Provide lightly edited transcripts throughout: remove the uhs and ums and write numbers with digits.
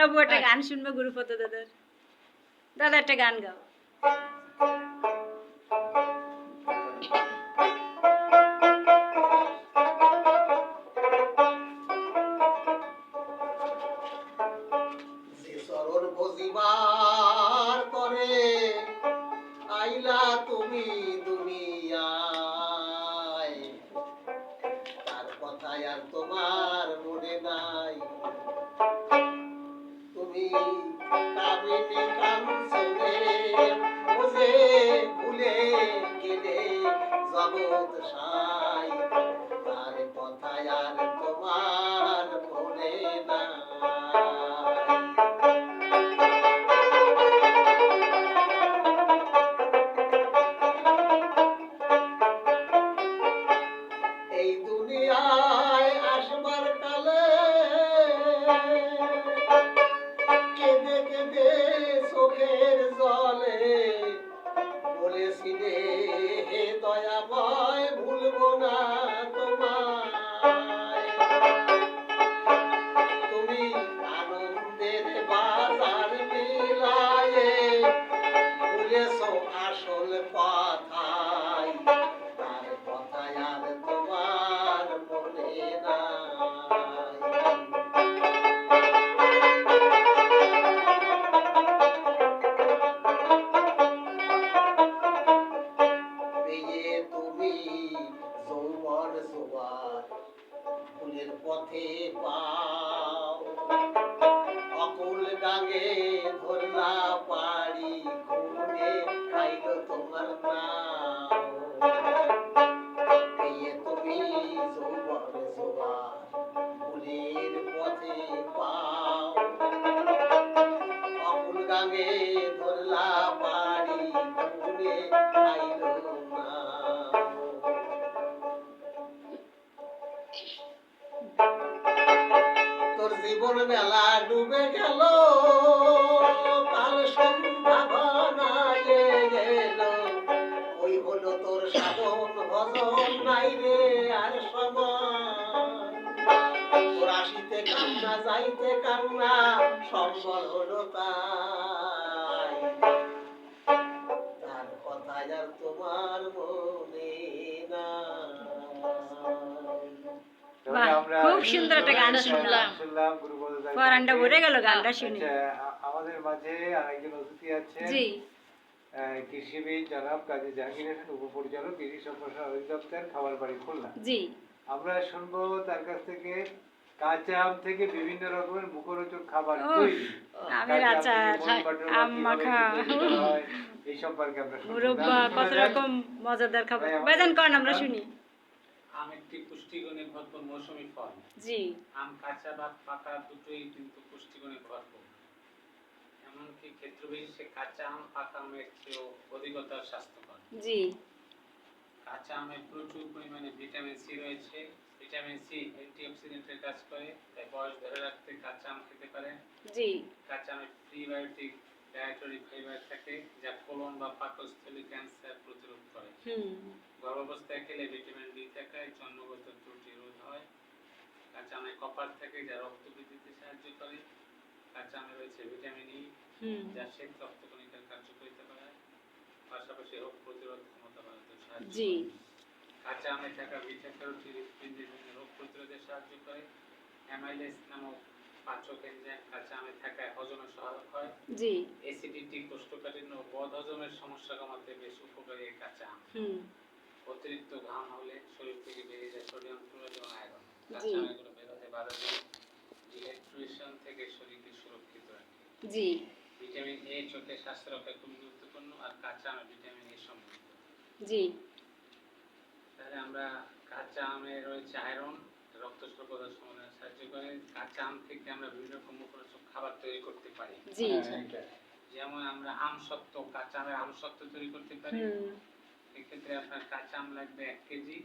লাবু একটা গান শুনবো গুরুপদ দাদার। দাদা একটা গান গাও। আইলা তুমি দুনিয়ায়, তার কথায় আর তোমার মনে নাই। তুমি কামিনী কাঞ্চনে বুঝে ভুলে গেলে জগৎ সাই, তার কথায় আর তোমার মনে নাই। এই দুনিয়ায় আসবার কালে কেঁদে কেঁদে চোখের জলে বলেছিলে হে দয়াময় ভুলবো না তোমায়। তুমি আনন্দের বাজার মিলায়ে ভুলেছো আসল কথায়, তার কথায় আর তোমার মনে নাই। পেয়ে তুমি যৌবন জোয়ার ফুলের পথে পাও, অকুল গাঙে ধরলা পাড়ি ঘুরে খাইল তোমার নাও। পেয়ে তুমি যৌবন জোয়ার ফুলের পথে পাও, অকুল গাঙে ধরলা পাড়ি ঘুরে খাইল নাও। তোর জীবন মেলা ডুবে গেল, কাল সন্ধ্যা ঘনায়ে গেল, ওই হলো তোর সাধন ভজন নাই রে আর সময়। তোর আসিতে কান্না যাইতে কান্না সম্বল হলো তাই, তার কথায় আর তোমার মনে নাই। খুব সুন্দর একটা গান শুনলাম, পরানটা ভরে গেল গানটা শুনে। আমাদের মাঝে আরেকজন অতিথি আছেন, জি, কৃষিবিদ জনাব কাজী জাহাঙ্গীর হোসেন, উপপরিচালক কৃষি সম্প্রসারণ অধিদপ্তর, খামারবাড়ি, খুলনা। জি, আমরা শুনবো তার কাছ থেকে কাঁচা আম থেকে বিভিন্ন রকমের মুখরোচক খাবার তৈরি, আমের আচার, আম মাখা, এই সম্পর্কে আমরা মুরব্বা, কত রকম মজাদার খাবার। বাজান করেন আমরা শুনি। আম একটি পুষ্টিগুণে ভরপুর মৌসুমী ফল। জি, আম কাঁচা বা পাকা দুটোই কিন্তু পুষ্টিগুণে ভরপুর। এমনকি ক্ষেত্র বিশেষে কাঁচা আম পাকা আমের চেয়েও অধিকতর স্বাস্থ্যকর। জি, কাঁচা আমে প্রচুর পরিমাণে ভিটামিন সি রয়েছে। ভিটামিন সি অ্যান্টিঅক্সিডেন্টের কাজ করে, তাই বয়স ধরে রাখতে কাঁচা আম খেতে পারেন। জি, কাঁচা আমে প্রিবায়োটিক ডায়েটরি ফাইবার থাকে, যা কোলন বা পাকস্থলী ক্যান্সার প্রতিরোধ করে। গর্ভাবস্থায় খেলে ভিটামিন ডি থাকায় জন্মগত ত্রুটি রোধ হয়। কাঁচা আমে কপার থাকে, যা রক্ত বৃদ্ধিতে সাহায্য করে। কাঁচা আমে রয়েছে ভিটামিন ই, যা শ্বেত রক্তকণিকার কার্যকারিতা বাড়ায়, পাশাপাশি রোগ প্রতিরোধ ক্ষমতা বাড়াতে সাহায্য করে। কাঁচা আমে থাকা বিটা ক্যারোটিন হৃৎপিণ্ডের বিভিন্ন রোগ প্রতিরোধে সাহায্য করে। অ্যামাইলেজ নামক পাচক এনজাইম কাঁচা আমে থাকায় হজমে সহায়ক হয়। জি, অ্যাসিডিটি, কোষ্ঠকাঠিন্য ও বদহজমের সমস্যা কমাতে বেশ উপকারী এই কাঁচা আম। অতিরিক্ত ঘাম হলে শরীর থেকে বেরিয়ে যায় সোডিয়াম ক্লোরাইড এবং আয়রন। কাঁচা আমগুলো বেরোতে বাধা দিয়ে ডিহাইড্রেশন থেকে শরীরকে সুরক্ষিত রাখে। জি, ভিটামিন এ চোখের স্বাস্থ্য রক্ষায় খুব গুরুত্বপূর্ণ, আর কাঁচা আমে ভিটামিন এ সমৃদ্ধ। জি, তাহলে আমরা কাঁচা আমে রয়েছে আয়রন, রক্ত স্বল্পতার সমাধানে সাহায্য করে। কাঁচা আম থেকে আমরা বিভিন্ন রকম মুখরোচক খাবার তৈরি করতে পারি। জি, যেমন আমরা আমসত্ত্ব, কাঁচা আমের আমসত্ত্ব তৈরি করতে পারি। এক্ষেত্রে আপনার কাঁচা আম লাগবে 1 কেজি,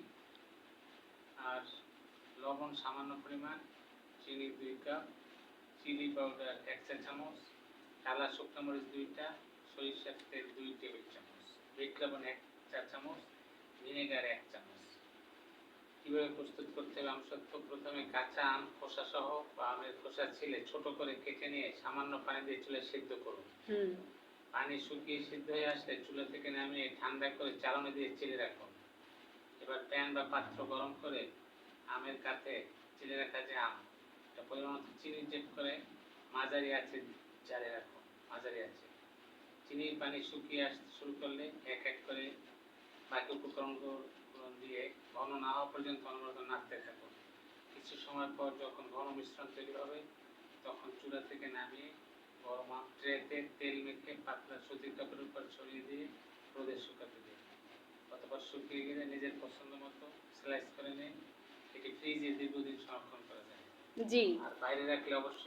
আর লবণ সামান্য পরিমাণ, চিনি 2 কাপ, চিলি পাউডার 1 চা চামচ, কালা শুকনো মরিচ 2টা, সরিষার তেল 2 টেবিল চামচ, বিট লবণ 1 চা চামচ, ভিনেগার 1 চামচ। কিভাবে প্রস্তুত করতে হবে? আমসত্ত্ব প্রথমে কাঁচা আম খোসা সহ বা আমের খোসা ছিলে ছোট করে কেটে নিয়ে সামান্য পানি দিয়ে চুলে সিদ্ধ করুন। পানি শুকিয়ে সিদ্ধ হয়ে আসলে চুলা থেকে নামিয়ে ঠান্ডা করে চালনি দিয়ে চেলে রাখুন। এবার প্যান বা পাত্র গরম করে আমের কাছে চেলে রাখা যে আম, এটা পরিমাণ মতো চিনি যোগ করে মাঝারি আঁচে জারে রাখুন। মাঝারি আঁচে চিনির পানি শুকিয়ে আসতে শুরু করলে এক এক করে বাকি উপকরণগুলো দিয়ে ঘন না হওয়া পর্যন্ত অনবরত নাড়তে থাকুন। কিছু সময় পর যখন ঘন মিশ্রণ তৈরি হবে তখন চুলা থেকে নামিয়ে গরম ট্রেতে তেল মেখে পাতলা সুতির কাপড়ের উপর ছড়িয়ে দিয়ে রোদে শুকাতে দিন। অতঃপর শুকিয়ে গেলে নিজের পছন্দ মতো স্লাইস করে নিয়ে এটি ফ্রিজে দীর্ঘদিন সংরক্ষণ করা যায়। জি। আর বাইরে রাখলে অবশ্যই